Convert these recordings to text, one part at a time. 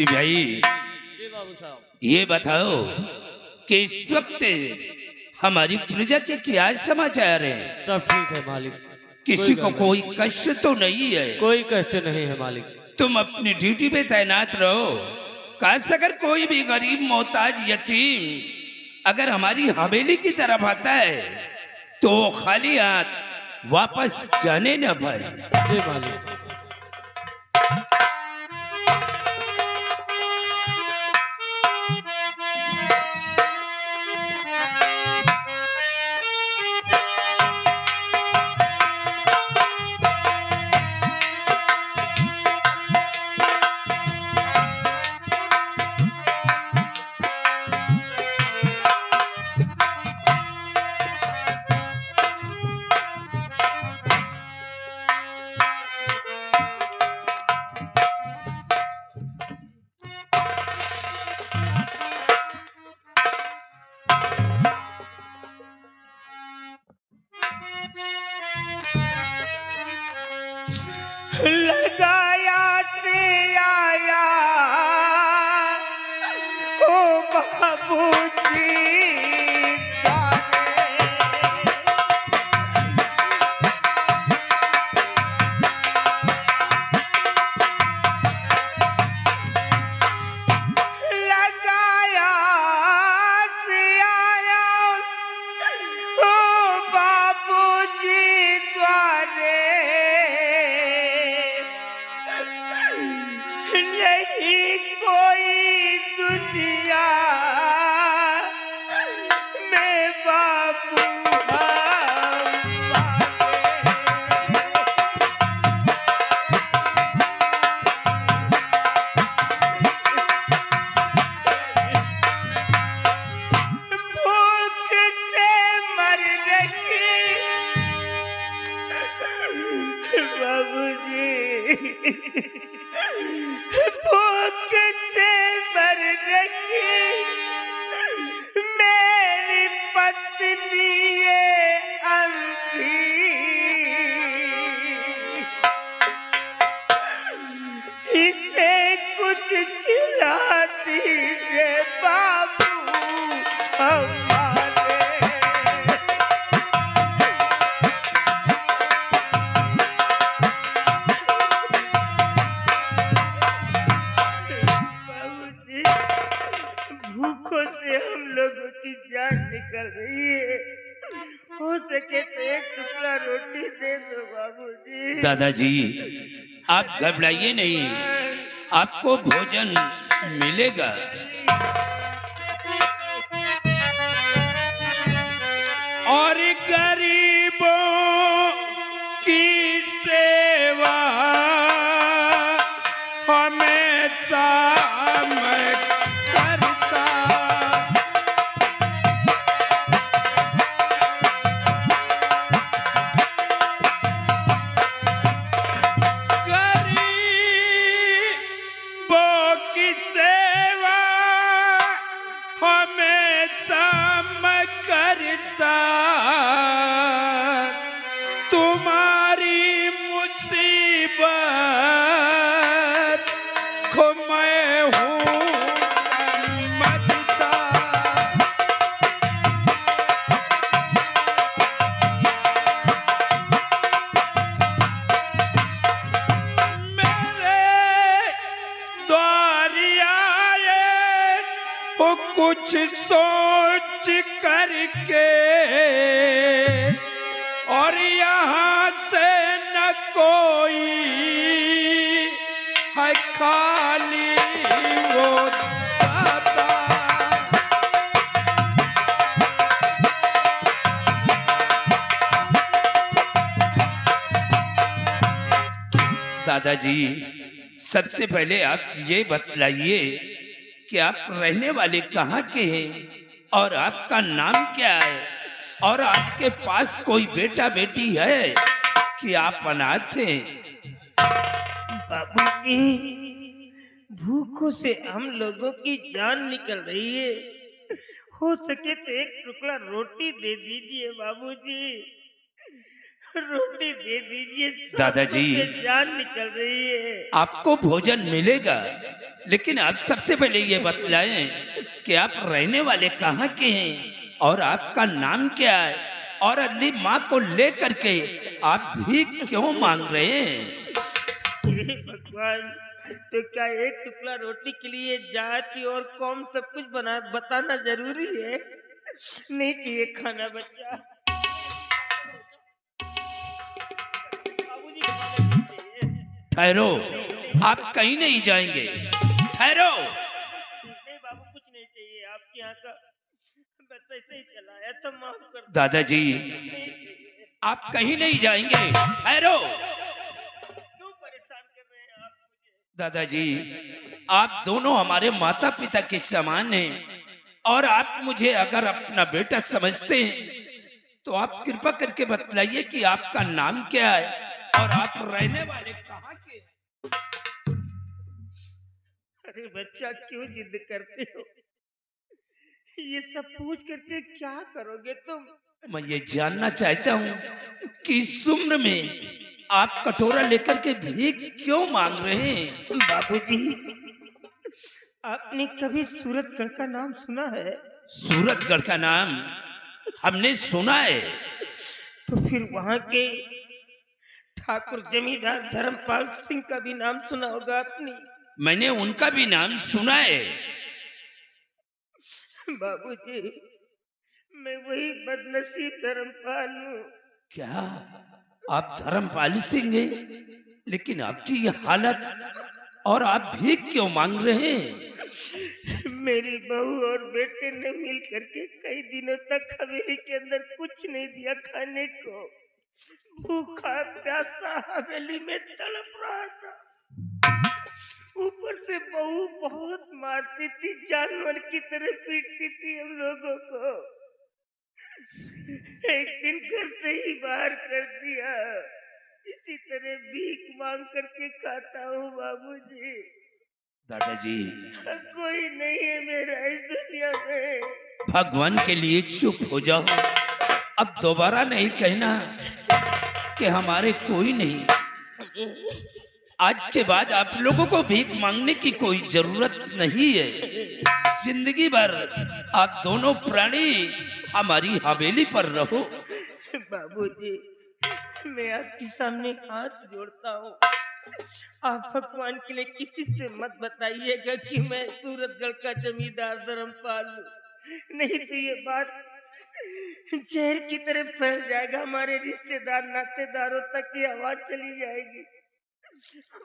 मुंशी भाई जी बाबू साहब। ये बताओ कि इस वक्त हमारी प्रजा के क्या समाचार है? सब ठीक है मालिक। किसी को गल कोई कष्ट तो नहीं है? कोई कष्ट नहीं है मालिक। तुम अपनी ड्यूटी पे तैनात रहो। काश अगर कोई भी गरीब मोहताज यतीम अगर हमारी हवेली की तरफ आता है तो वो खाली हाथ वापस जाने न पाए। जी मालिक। लगाया से आया ओ बाबूजी लगाया से आया ओ बाबूजी द्वारे नहीं कोई दुनिया में बाबू भूख से मर रही बाबूजी भूख से मर रही मेरी पत्नी ये अंधी इसे कुछ खिला दीजिए बाबू हमारे। बाबूजी भूखों से हम लोगों की जान निकल रही है। हो सके तो एक टुकड़ा रोटी दे दो बाबूजी। दादाजी आप घबराइए नहीं, आपको भोजन मिलेगा। और गरीबों की सेवा हमेशा मैं करता। गरीबों की सेवा हमेशा मैं करता। तुम्हारी मुसीबत को मैं हूँ समझता। मेरे द्वारी आए वो कुछ सोच करके और यहाँ से न कोई है खाली वो जाता। दादाजी सबसे पहले आप ये बतलाइए कि आप रहने वाले कहाँ के हैं और आपका नाम क्या है और आपके पास कोई बेटा बेटी है कि आप अनाथ हैं? बाबूजी भूखों से हम लोगों की जान निकल रही है। हो सके तो एक टुकड़ा रोटी दे दीजिए बाबूजी। रोटी दे दीजिए, दादाजी। सांसों से जान निकल रही है। आपको भोजन मिलेगा, लेकिन आप सबसे पहले ये बतलाएं कि आप रहने वाले कहाँ के हैं और आपका नाम क्या है, और अपनी माँ को लेकर के आप भीख क्यों मांग रहे हैं? हे भगवान, तो क्या एक टुकड़ा रोटी के लिए जाति और कौम सब कुछ बताना जरूरी है? नहीं चाहिए खाना बच्चा। बाबूजी को खाना नहीं चाहिए। ठहरो, आप कहीं नहीं जाएंगे, ठहरो। नहीं बाबू, कुछ नहीं चाहिए। आपके यहाँ का बस ऐसे ही चलाया तो माफ कर दो। दादाजी, नहीं चाहिए। आप कहीं नहीं जाएंगे, ठहरो। क्यों परेशान कर रहे हैं आप मुझे? दादाजी, आप दोनों हमारे माता पिता के समान हैं, और आप मुझे अगर अपना बेटा समझते हैं तो आप कृपा करके बतलाइए कि आपका नाम क्या है और आप रहने वाले कहाँ के हैं? अरे बच्चा, क्यों जिद करते हो? ये सब पूछ करके क्या करोगे तुम? मैं ये जानना चाहता हूँ कि इस उम्र में आप कटोरा लेकर के भीख क्यों मांग रहे हैं? बाबूजी, आपने कभी सूरतगढ़ का नाम सुना है? सूरतगढ़ का नाम हमने सुना है। तो फिर वहां के ठाकुर जमींदार धर्मपाल सिंह का भी नाम सुना होगा आपने। मैंने उनका भी नाम सुना है। बाबूजी, मैं वही बदनसीब धर्मपाल हूँ। क्या आप धर्मपाल सिंह हैं? लेकिन आपकी ये हालत, और आप भीख क्यों मांग रहे हैं? मेरी बहू और बेटे ने मिल करके कई दिनों तक हवेली के अंदर कुछ नहीं दिया खाने को। भूखा प्यासा हवेली में तड़प रहा था। ऊपर से बहू बहुत मारती थी, जानवर की तरह पीटती थी हम लोगों को। एक दिन घर से ही बाहर कर दिया। इसी तरह भीख मांग करके खाता हूँ बाबूजी। दादाजी, कोई नहीं है मेरा इस दुनिया में। भगवान के लिए चुप हो जाओ। अब दोबारा नहीं कहना कि हमारे कोई नहीं। आज के बाद आप लोगों को भीख मांगने की कोई जरूरत नहीं है। जिंदगी भर आप दोनों प्राणी हमारी हवेली पर रहो। बाबूजी, मैं आपके सामने हाथ जोड़ता हूँ। आप भगवान के लिए किसी से मत बताइएगा कि मैं सूरतगढ़ का जमींदार धर्मपाल हूँ। नहीं तो ये बात जहर की तरह फैल जाएगा। हमारे रिश्तेदार नातेदारों तक ये आवाज चली जाएगी।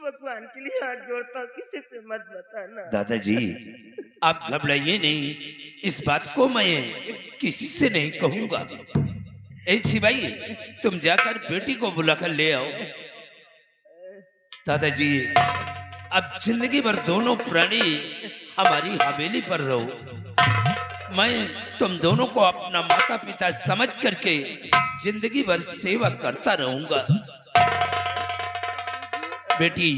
भगवान के लिए हाथ जोड़ता हूँ, किसी से मत बताना। दादाजी, आप घबराइए नहीं, इस बात को मैं किसी से नहीं कहूंगा। ए सिपाही, तुम जाकर बेटी को बुलाकर ले आओ। दादाजी, अब जिंदगी भर दोनों प्राणी हमारी हवेली पर रहो। मैं तुम दोनों को अपना माता पिता समझ करके जिंदगी भर सेवा करता रहूंगा। बेटी,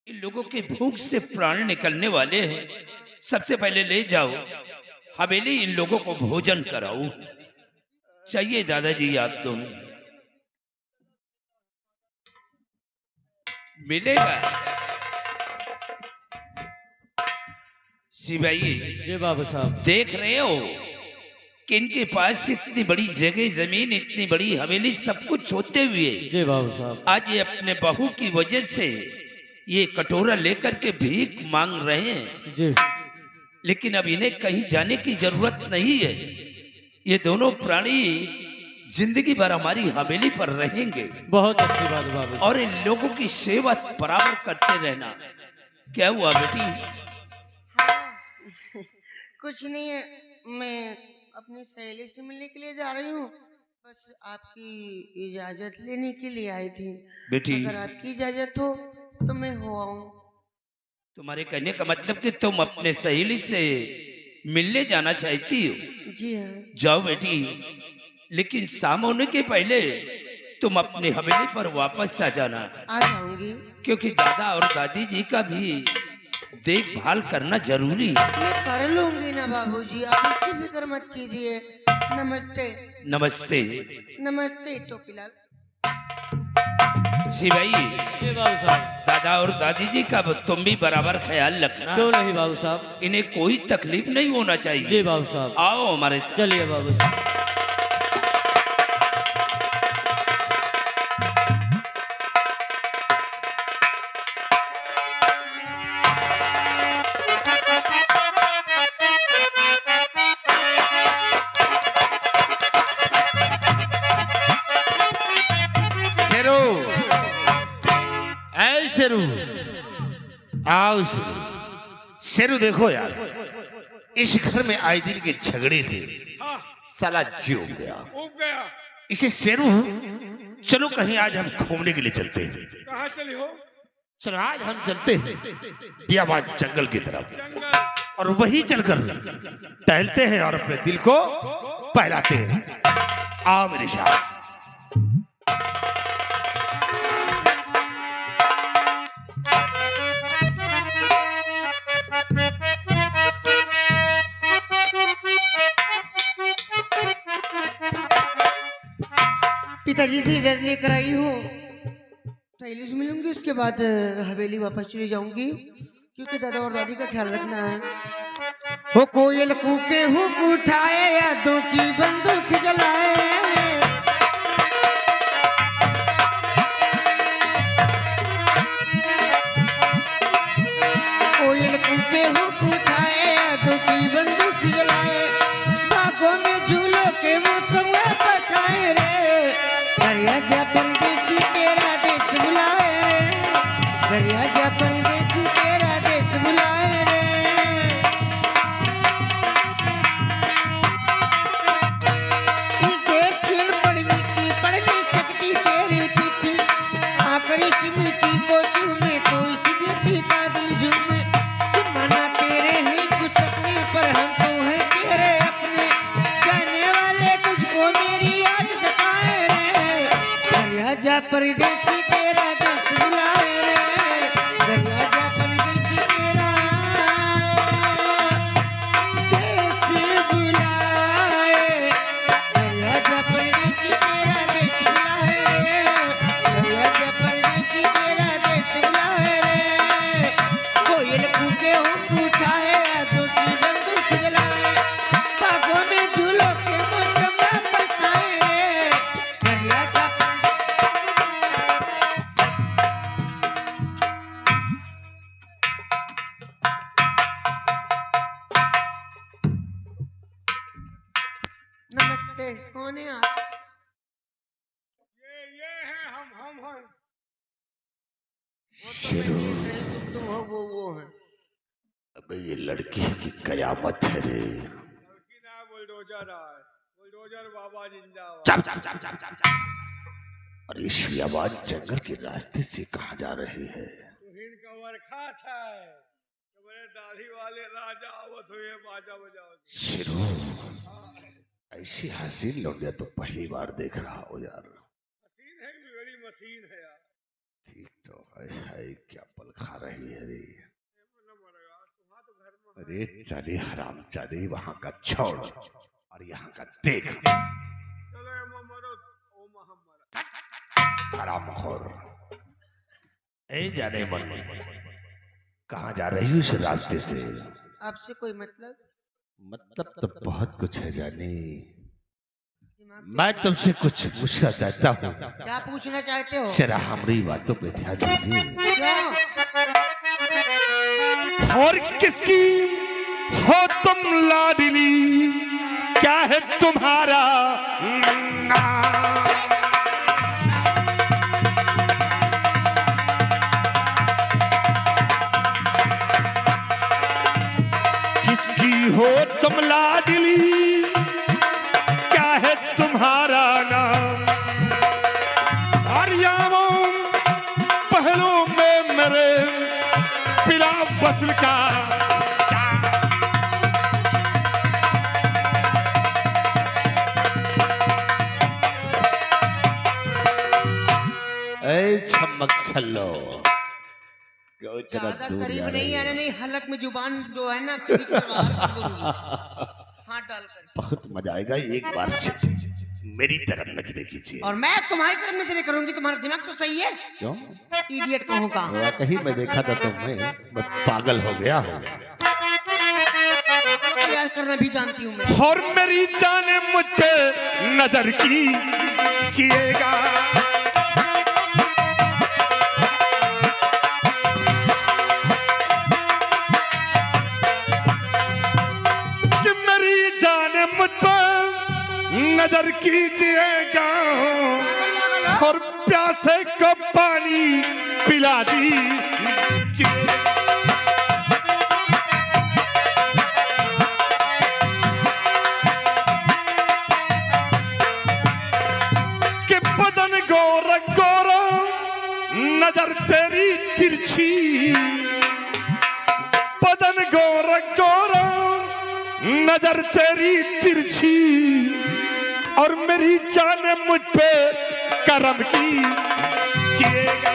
इन लोगों के भूख से प्राण निकलने वाले हैं। सबसे पहले ले जाओ हवेली, इन लोगों को भोजन कराओ। चाहिए दादाजी, आप दोनों मिलेगा। सिपाही जी बाबू साहब। देख रहे हो कि इनके पास इतनी बड़ी जगह जमीन, इतनी बड़ी हवेली, सब कुछ होते हुए जी बाबू साहब, आज ये अपने बहू की वजह से ये कटोरा लेकर के भीख मांग रहे हैं। जी लेकिन अब इन्हें कहीं जाने की जरूरत नहीं है। ये दोनों प्राणी जिंदगी भर हमारी हवेली पर रहेंगे। बहुत अच्छी बात बाबू साहब। और इन लोगों की सेवा बराबर करते रहना। क्या हुआ बेटी? हाँ, कुछ नहीं है, मैं अपनी सहेली से मिलने के लिए जा रही हूँ। बस आपकी इजाजत लेने के लिए आई थी। बेटी, अगर आपकी इजाजत हो तो मैं हो आऊँ। तुम्हारे कहने का मतलब कि तुम अपने सहेली से मिलने जाना चाहती हो? जी हाँ। जाओ बेटी, लेकिन शाम होने के पहले तुम अपने हवेली पर वापस आ जाना, आ जाऊंगी। क्योंकि दादा और दादी जी का भी देखभाल करना जरूरी है। मैं कर लूंगी ना बाबूजी, आप इसकी फिक्र मत कीजिए। नमस्ते। नमस्ते। नमस्ते टोपीलाल। सिवाई जी बाबू साहब। दादा और दादी जी का तुम भी बराबर ख्याल रखना। क्यों नहीं बाबू साहब, इन्हें कोई तकलीफ नहीं होना चाहिए। जी बाबू साहब। आओ हमारे साथ। चलिए बाबू साहब। शेरू, आओ शेरू। शेरू देखो यार, इस घर में आए दिन के झगड़े से साला जी उग गया। इसे शेरू, चलो कहीं आज हम घूमने के लिए चलते हैं। कहाँ चले हो? चलो आज हम चलते हैं बियाबान जंगल की तरफ, और वहीं चलकर टहलते हैं और अपने दिल को बहलाते हैं। आओ मेरे साथ। पिताजी से इजाजत लेकर आई हूँ, सहेली से मिलूंगी, उसके बाद हवेली वापस चली जाऊंगी, क्योंकि दादा और दादी का ख्याल रखना है। हो कोयल कूके हुक उठाए, यादों की बंदूक जलाए, कोयल कूके हुक उठाए, यादों की बंदूक जलाए, बागों में झूलों के मौसम बचाए रे, दरिया जा परदेसी तेरा देश बुलाए रे, दरिया जा परदेसी तेरा देश बुलाए रे। इस देश की अनपढ़ मिट्टी पढ़ नहीं सकती तेरी चिट्ठी, आकर इस मिट्टी को चूमे तो इस देती का दिल झूमे, माना तेरे हैं कुछ सपने पर हम तो हैं तेरे अपने, जाने वाले तुझको मेरी याद सताए रे, दरिया जा परदेसी तेरा देश बुलाए रे, दरिया जा परदेसी तेरा देश बुलाए, दरिया जा परदेसी तेरा देश बुलाए रे, दरिया जा परदेसी तेरा देश बुलाए रे, कोयल कूके हुक उठाए, यादों की बंदूक जलाए, बागों में झूलों के मौसम बचाए रे, दरिया जा नमस्ते। कौन है आप? ये है हम हैं। शेरू, तुम हो वो है। अबे ये लड़की की कयामत है रे। लड़की ना बुलडोजर है, बुलडोजर बाबा जिंदाबाद। चप चप चप चप चप चप। और इस बियाबान जंगल के रास्ते से कहाँ जा रहे हैं? तुहिन का वर्खा था, तुम्हारे दाढ़ी वाले राजा आवत हुए बाजा बजाओ। शेरू, ऐसी हसीन लौंडिया तो पहली बार देख रहा हो यार। मशीन है कि बड़ी मशीन है यार। ठीक तो है, क्या पल खा रही है रे। अरे चले हराम चले, वहां का छोड़ और यहाँ का देख। चलो मरो ओ मोहम्मद। हराम खोर। ए जाने मन, कहाँ जा रही हूँ इस रास्ते से? आपसे कोई मतलब? मतलब तो बहुत कुछ है जानी। दिमाग मैं तुमसे कुछ पूछना चाहता हूँ, क्या पूछना चाहते हो? जरा हमारी बातों पे ध्यान दीजिए। क्या? और किसकी हो तुम लाडली, क्या है तुम्हारा नाम? किसकी हो तुम लाडली, क्या है तुम्हारा नाम? हरियाणों पहलों में मेरे पिला बसल का छमक छल्लो, ज्यादा करीब नहीं आना, नहीं हलक में जुबान जो है ना खींच कर बाहर कर दूंगी हाथ डालकर। बहुत मजा आएगा। एक बार मेरी तरफ नजरें कीजिए। और मैं तुम्हारी तरफ नजरें करूंगी। तुम्हारा दिमाग तो सही है। क्यों? इडियट कहूँ का। कहीं मैं देखा था तो मैं पागल हो गया हूँ। प्यार करना भी जानती हूँ मैं। और मेरी जान मुझ पे नजर कीजिएगा। कि मेरी जान मुझ पे नजर कीजिएगा और प्यासे को पानी पिला दीजिए। कि बदन गोरा गोरा नजर तेरी तिरछी, बदन गोरा गोरा नजर तेरी तिरछी और मेरी जान मुझ पे करम कीजिएगा।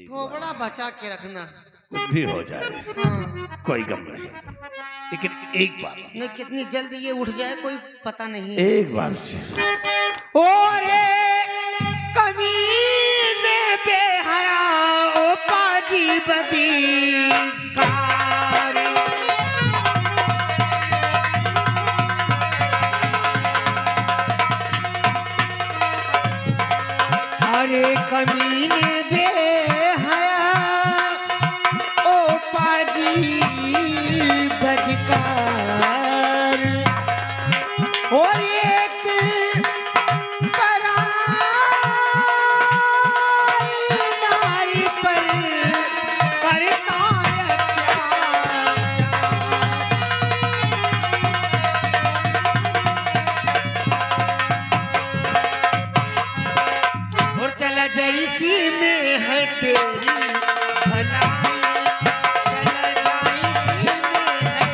थोड़ा बचा के रखना। कुछ भी हो जाए हाँ। कोई गम नहीं, लेकिन एक बार नहीं कितनी जल्दी ये उठ जाए कोई पता नहीं। एक बार से ओरे कमीने बेहया ओ पाजी बदी कार। अरे कमीने बेहया ओ पाजी बदकार। और एक नारी पर करता अत्याचार। और चला जैसी में है तेरी भलाई, चला जैसी में है तेरी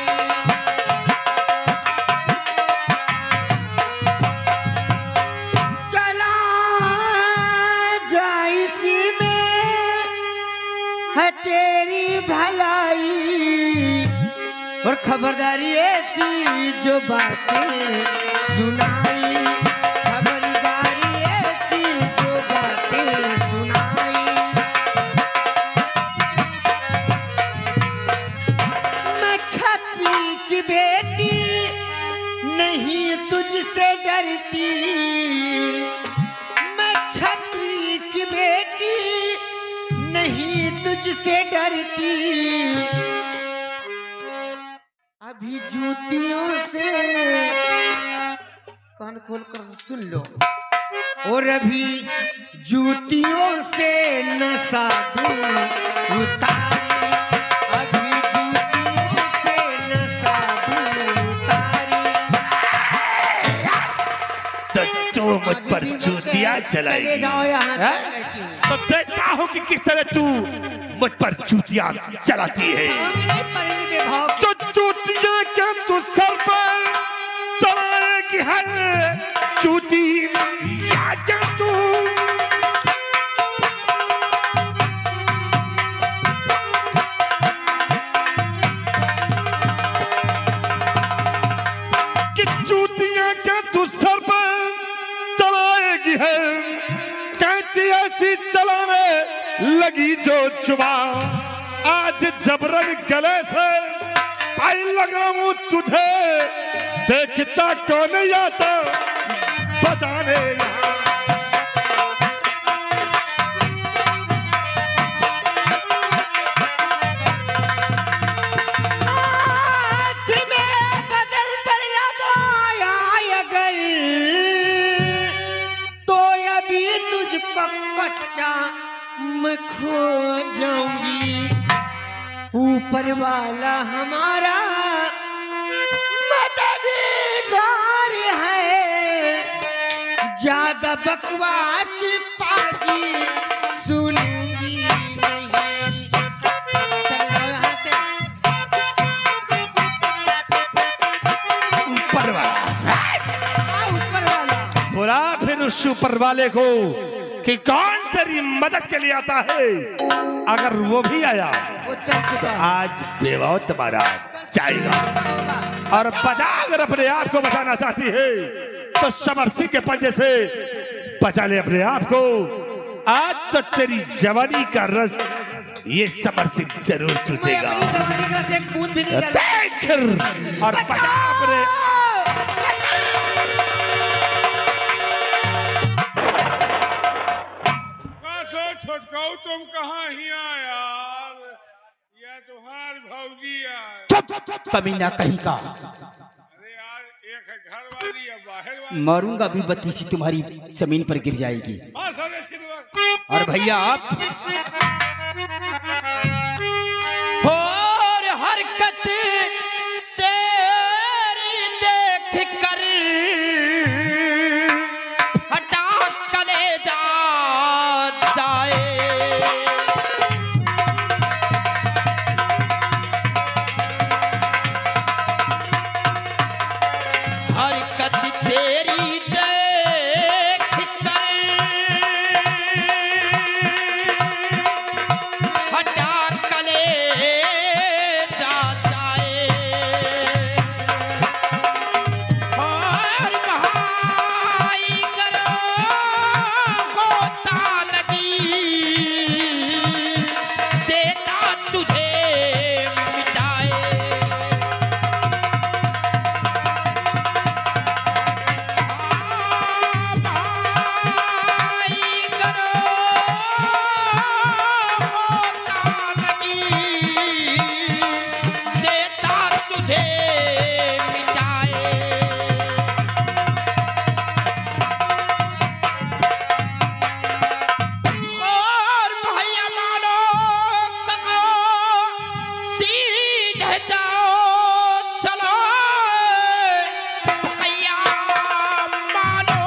भलाई। चला जाइसी में है तेरी भलाई। और खबरदारी ऐसी जो बातें सुनाई, खबरदारी ऐसी जो बातें सुनाई। मैं छत्री की बेटी नहीं तुझसे डरती, मैं छत्री की बेटी नहीं तुझसे डरती। अभी जूतियों से कान खोल कर सुन लो। और अभी जूतियों से नशा दूं उतारी, अभी जूतियों से नशा दूं उतारी। तो तू मुझ पर जूतियां चलाएगी। चले जाओ यहाँ से हैं? कहती हूँ। तो देखता हूँ कि किस तरह तू मुझ पर जूतियां चलाती है। तो जूतियां क्या तू सर पर चलाएगी है, जूती या क्या तू कि जूतियां क्या तू सर पर चलाएगी है, कैंची ऐसी चलाने लगी जो जुबान। आज जबरन गले से पाई लगाऊं तुझे, देखता कौन आता बजाने यहाँ। हाथ में बदल पर लगाया अगर, तो अभी तुझ पर कच्चा मैं खो जाऊंगी। ऊपर वाला हमारा मददगार है, ज्यादा बकवास पाजी सुनूंगी नहीं। चल जाओ यहाँ से। बुला फिर उस ऊपर वाले को कि कौन तेरी मदद के लिए आता है। अगर वो भी आया वो चल तो चुका है। आज बेवा तुम्हारा जाएगा। और बचा, अगर अपने आप को बचाना चाहती है तो समर सिंह के पंजे से बचा ले अपने आप को। आज तो तेरी जवानी का रस ये समर सिंह जरूर मैं चूसेगा। अपनी जवानी का रस एक बूंद भी नहीं डाला। देख फिर और बचा अपने। सो छोटकाऊ तुम कहाँ ही यार, यह तुम्हार भौजी यार। कमीना कहीं का, अरे यार एक है घर वाली या बाहर वाली। मारूंगा भी बत्तीसी तुम्हारी जमीन पर गिर जाएगी। हाँ सर छिलवा। और भैया आप और हरकत तेरी देख कर हटा कलेजा जाए। हरकत तेरी देख कर हटा कलेजा जाए। और भाई करो होता नहीं देता तुझे मिटाए। भाई करो होता नहीं देता तुझे मिटाए। और भैया मानो कको सीधे जाओ चलो। भैया मानो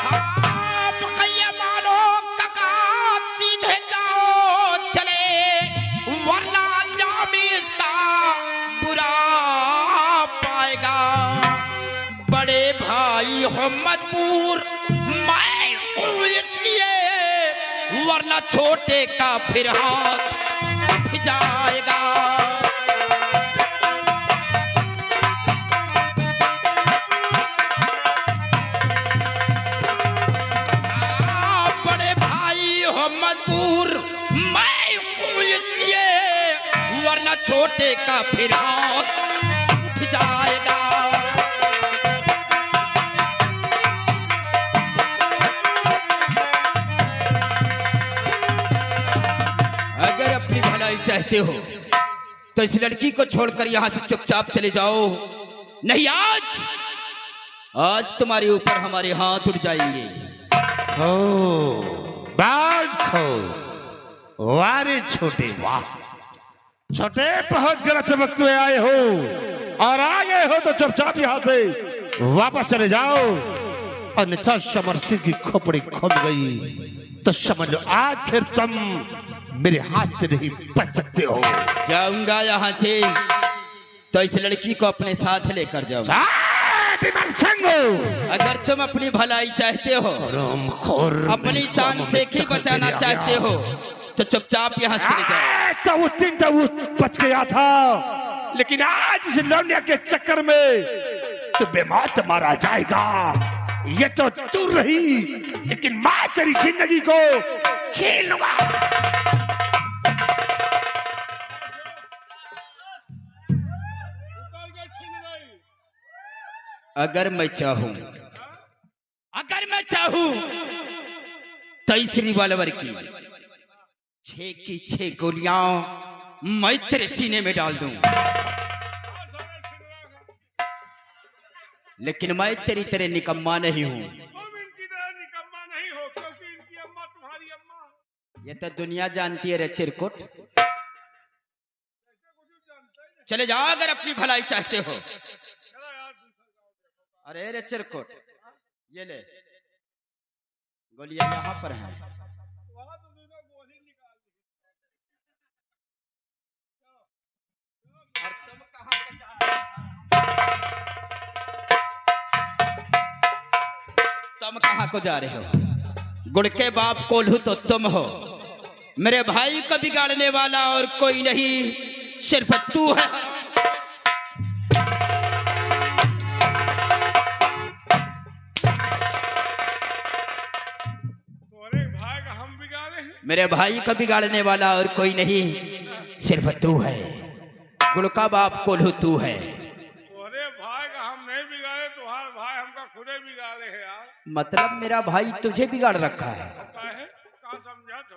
हाँ, भैया मानो कका सीधे जाओ चले, वरना अंजाम इसका बुरा पाएगा। बड़े भाई हो मजबूर मैं हूँ इसलिए, वरना छोटे का फिर हाथ उठ जाएगा। बड़े भाई हो मजबूर मैं हूँ इसलिए, वरना छोटे का फिर हाथ उठ जाएगा। अगर अपनी भलाई चाहते हो तो इस लड़की को छोड़कर यहाँ से चुपचाप चले जाओ, नहीं आज तुम्हारे ऊपर हमारे हाथ उठ जाएंगे। ओ बाज खो वारे छोटे, वाह छोटे बहुत गलत वक्त में आए हो और आ गए हो तो चुपचाप यहाँ से वापस चले जाओ। अन्यथा समर सिंह की खोपड़ी खुल गई तो समझ लो आज फिर तुम मेरे हाथ से नहीं बच सकते हो। जाऊंगा यहाँ से तो इस लड़की को अपने साथ लेकर जाऊं। विमल सिंह, अगर तुम अपनी भलाई चाहते हो, अपनी शान से की बचाना चाहते हो तो चुपचाप यहाँ से चले जाओ। तो वो दिन तो वो बच गया था, लेकिन आज इस लौंडिया के चक्कर में तो बेमौत मारा जाएगा। ये तो तू रही, लेकिन मैं तेरी जिंदगी को छीन लूंगा। उतर के छिल गई। अगर मैं चाहूं तो इस रिवॉल्वर की 6 की 6 गोलियां मैं तेरे सीने में डाल दूं, लेकिन मैं तेरी तरह निकम्मा नहीं हूं। तुम इनकी तरह निकम्मा नहीं हो, क्योंकि इनकी अम्मा तुम्हारी अम्मा है। ये तो दुनिया जानती है रे चिरकुट। चले जाओ अगर अपनी भलाई चाहते हो। चलो यार दूसरा गाँव देखो। अरे रे चिरकुट, ये ले गोलियां यहाँ पर हैं। वहाँ तो तूने गोली निकाल दी। कहाँ को जा रहे हो? गुड़ के बाप कोल्हू तो तुम हो। मेरे भाई को बिगाड़ने वाला और कोई नहीं, सिर्फ तू है। तोरे भाई का हम बिगाड़े हैं? मेरे भाई को बिगाड़ने वाला और कोई नहीं, सिर्फ तू है। गुड़ का बाप कोल्हू तू है। तोरे भाई का हम नहीं बिगाड़े, तुम्हारे भाई हमका खुदे बिगाड़े है यार। मतलब मेरा भाई तुझे बिगाड़ रखा है? काहे का समझा तो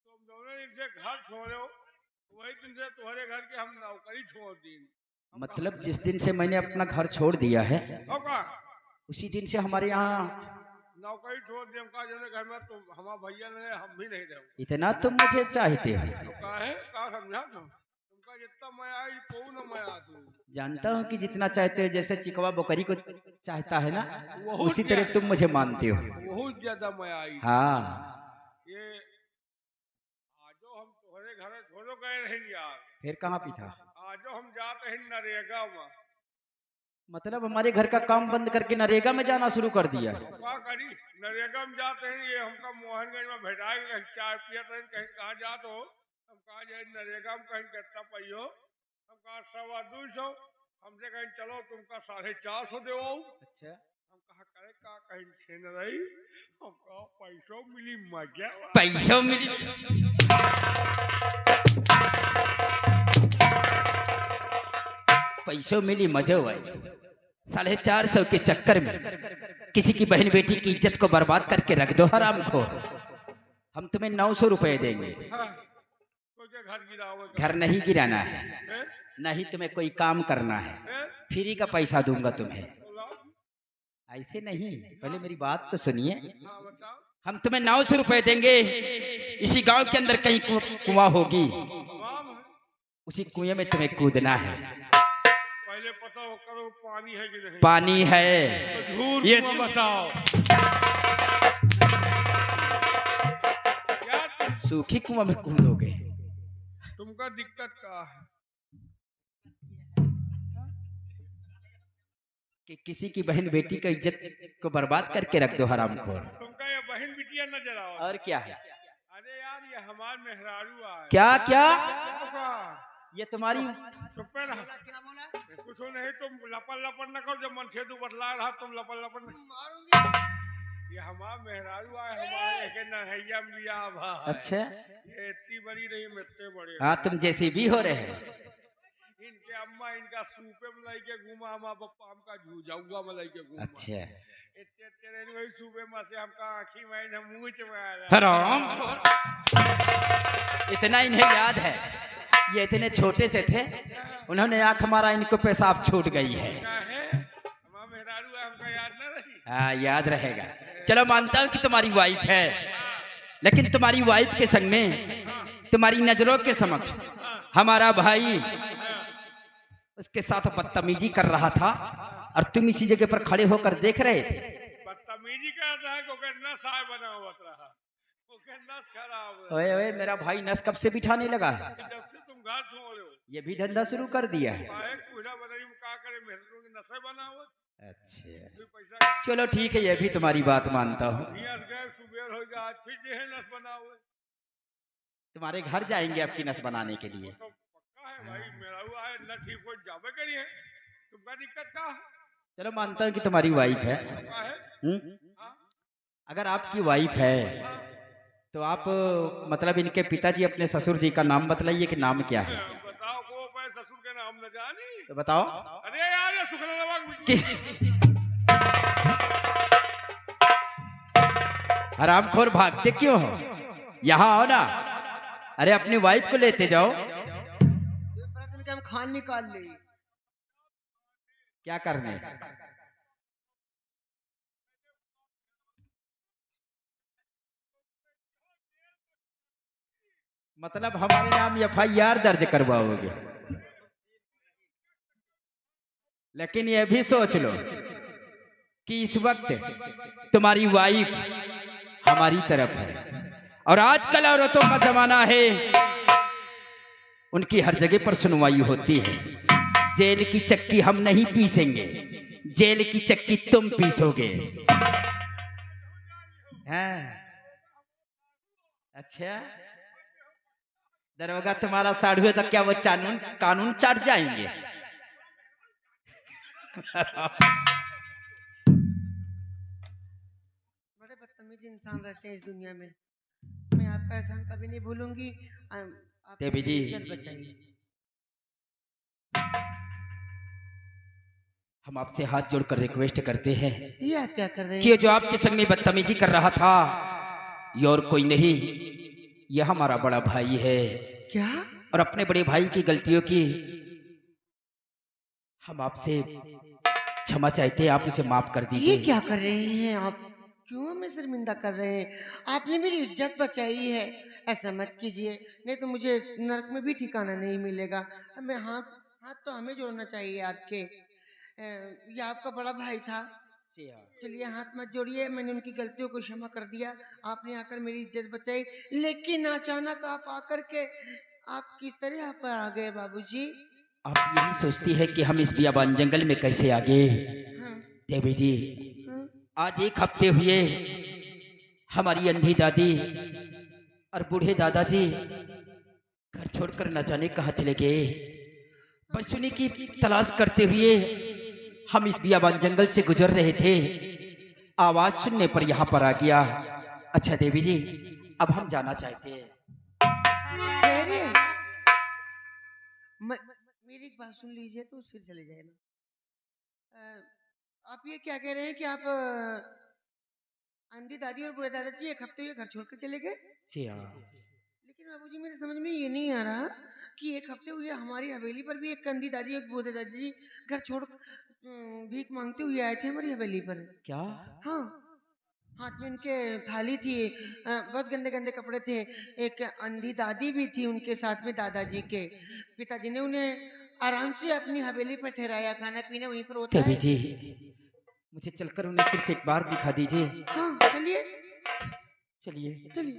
तुम दोनों दिन से घर छोड़ो, वही दिन से तुम्हारे घर की हम नौकरी छोड़ दी। मतलब जिस दिन से मैंने अपना घर छोड़ दिया है का उसी दिन से हमारे यहाँ नौकरी छोड़ दी। हमका जो घर में तुम हमारा भैया ने हम भी नहीं रहो। इतना तुम मुझे चाहते हो? तो काहे का समझा तो तुमका जितना मैं आई को न मैं आ तू। जानता हूँ कि जितना चाहते हो, जैसे चिकवा बकरी को चाहता है ना, बहुत उसी तरह तुम मुझे मानते हो। बहुत ज्यादा मैं आई। हाँ, ये आजो हम तुम्हारे घर छोड़ो गए रहेंगे यार। फिर कहाँ भी था? आजो हम जाते हैं नरेगा में। मतलब हमारे घर का काम बंद करके नरेगा में जाना शुरू कर दिया? क्या करी, नरेगा में जाते हैं। ये हमका मोहनगंज में भेटाएगा, कहीं चाय पिया कहीं कहाँ जाते हो। हम कहा जाए नरेगा में कहीं कितना पैयो, हम कहा 250, हमसे कहीं चलो तुमका 450 दे। अच्छा, हम कहा करे का कहीं छे न रही। हम कहा पैसों मिली मजा। पैसों मिली? पैसों मिली मजा आई। 450 के चक्कर में किसी की बहन बेटी की इज्जत को बर्बाद करके रख दो हरामखोर। हम तुम्हें 900 रुपए देंगे। हाँ, तो क्या घर गिराओ? घर नहीं गिराना है, नहीं तुम्हें कोई काम करना है। फ्री का पैसा दूंगा तुम्हें। ऐसे नहीं, पहले मेरी बात तो सुनिए। हम तुम्हें 900 रुपए देंगे। इसी गांव के अंदर कहीं कुआं होगी, उसी कुएं में तुम्हें कूदना है। पहले पता हो करो पानी है कि नहीं। पानी है। तो झूठ ये मत बताओ। क्या सूखी कुआं में कूदोगे? तुमका दिक्कत का है कि किसी की बहन बेटी की इज्जत को बर्बाद करके रख दो हरामखोर। तुमका ये बहन बिटिया नजर आओ। और क्या है? अरे यार ये हमार मेहरारू आए। क्या क्या? ये तुम्हारी? चुप पे रहा। कुछ नहीं, तुम लपन लपन न करो। जब मन से तू बतला रहा तुम लपन लपन ये हमार मेहरारू आए। हमारे एक नहैया मिया भा। अच्छा, ये इतनी बड़ी रही, इतने बड़े। हाँ तुम जैसे भी हो रहे हैं। इनके अम्मा इनका सूपे में लाई के घूमा, हमारा पप्पा हमका झूझाऊगा में लाई के घूमा। अच्छा, इतने तेरे वही सूपे में से हमका आँखी में मुँह चुमाया। हराम। इतना इन्हें याद है, ये इतने छोटे से थे, उन्होंने आंख मारा, इनको पेशाब छूट गई है। हमारा मेहरारू है, हमका याद न रही। हाँ याद रहेगा। चलो मानता हूँ कि तुम्हारी वाइफ है, लेकिन तुम्हारी वाइफ के संग में तुम्हारी नजरों के समक्ष हमारा भाई उसके साथ बदतमीजी कर रहा था और तुम इसी जगह पर खड़े होकर देख रहे थे। बदतमीजी करता है, कोई नस आए बना हुआ रहा, कोई नस खराब। ओए ओए, मेरा भाई नस कब से बिठाने लगा है? जब से तुम घर छोड़ रहे हो ये भी धंधा शुरू कर दिया है। पूरा बदरी में का करे, मेहनतों की नसें बना हुआ। अच्छा पैसा चलो ठीक है, ये भी तुम्हारी बात मानता हूँ। सुबह हो गया, आज फिर जो है नस बना हुआ। तुम्हारे घर जाएंगे आपकी नस बनाने के लिए। तो पक्का है भाई, मेरा हुआ है न ठीक हो जावे करी है। तुमका दिक्कत का है? चलो मानता हूँ कि तुम्हारी वाइफ है। का है? अगर आपकी वाइफ है तो आप मतलब इनके पिताजी अपने ससुर जी का नाम बतलाइए कि नाम क्या है? बताओ को भाई, ससुर के नाम न जानी तो बताओ। अरे यार ये हरामखोर भागते क्यों हो? यहाँ आओ ना। अरे अपनी वाइफ को लेते जाओ। हम खान निकाल ले। क्या करने? मतलब हमारे नाम FIR दर्ज करवाओगे? लेकिन ये भी सोच लो कि इस वक्त तुम्हारी वाइफ हमारी तरफ है और आजकल औरतों का जमाना है, उनकी हर जगह पर सुनवाई होती है। जेल की चक्की हम नहीं पीसेंगे, जेल की चक्की तुम पीसोगे। हाँ। अच्छा, दरोगा तुम्हारा साढ़ू है तो क्या वो कानून कानून चाट जाएंगे? बड़े बदतमीज इंसान रहते हैं इस दुनिया में। मैं आपका एहसान कभी नहीं भूलूंगी। आप देवी जी, इज्जत बचाइए। हम आपसे हाथ जोड़कर रिक्वेस्ट करते हैं ये आप क्या कर रहे कि हैं? ये जो आपके संग में बदतमीजी कर रहा था, ये और कोई नहीं, ये हमारा बड़ा भाई है। क्या? और अपने बड़े भाई की गलतियों की हम आपसे क्षमा चाहते हैं, आप उसे माफ कर ये दीजिए। क्या कर रहे हैं आप? क्यों हमें शर्मिंदा कर रहे हैं? आपने मेरी इज्जत बचाई है, ऐसा मत कीजिए, नहीं तो मुझे नरक में भी ठिकाना नहीं मिलेगा। हमें हाथ हाथ तो हमें जोड़ना चाहिए आपके। ये आपका बड़ा भाई था। चलिए हाथ मत जोड़िए, मैंने उनकी गलतियों को क्षमा कर दिया। आपने आकर मेरी इज्जत बचाई, लेकिन अचानक आप आकर के आप किस तरह यहाँ पर आ गए बाबूजी? आप यही सोचती है कि हम इस बियाबान जंगल में कैसे आ गए? हाँ, देवी जी, हाँ। आज 1 हफ्ते हुए हमारी अंधी दादी और बूढ़े दादाजी घर छोड़कर न जाने कहाँ चले गए। बस उन्हीं की तलाश करते हुए हम इस बियाबान जंगल से गुजर रहे थे, आवाज सुनने पर यहाँ पर आ गया। अच्छा देवी जी, अब हम जाना चाहते हैं। ठहरिए, मेरी एक बात सुन लीजिए तो फिर चले जाए ना। आप ये क्या कह रहे हैं कि आप अंधी दादी और बूढ़े दादाजी 1 हफ्ते हुए घर छोड़कर चले गए? जी हाँ। लेकिन बाबूजी मेरे समझ में ये नहीं आ रहा कि 1 हफ्ते हुए हमारी हवेली पर भी एक अंधी दादी और बूढ़े दादाजी घर छोड़ भीख मांगते हुए आए थे हमारी हवेली पर। क्या? हाँ, हाथ में उनके थाली थी, बहुत गंदे गंदे कपड़े थे। एक अंधी दादी भी थी उनके साथ में, दादाजी के पिताजी ने उन्हें आराम से अपनी हवेली पर ठहराया, खाना पीना वहीं पर होता देवी है। जी, मुझे चलकर उन्हें सिर्फ एक बार दिखा दीजिए। हाँ, चलिए चलिए। चलिए।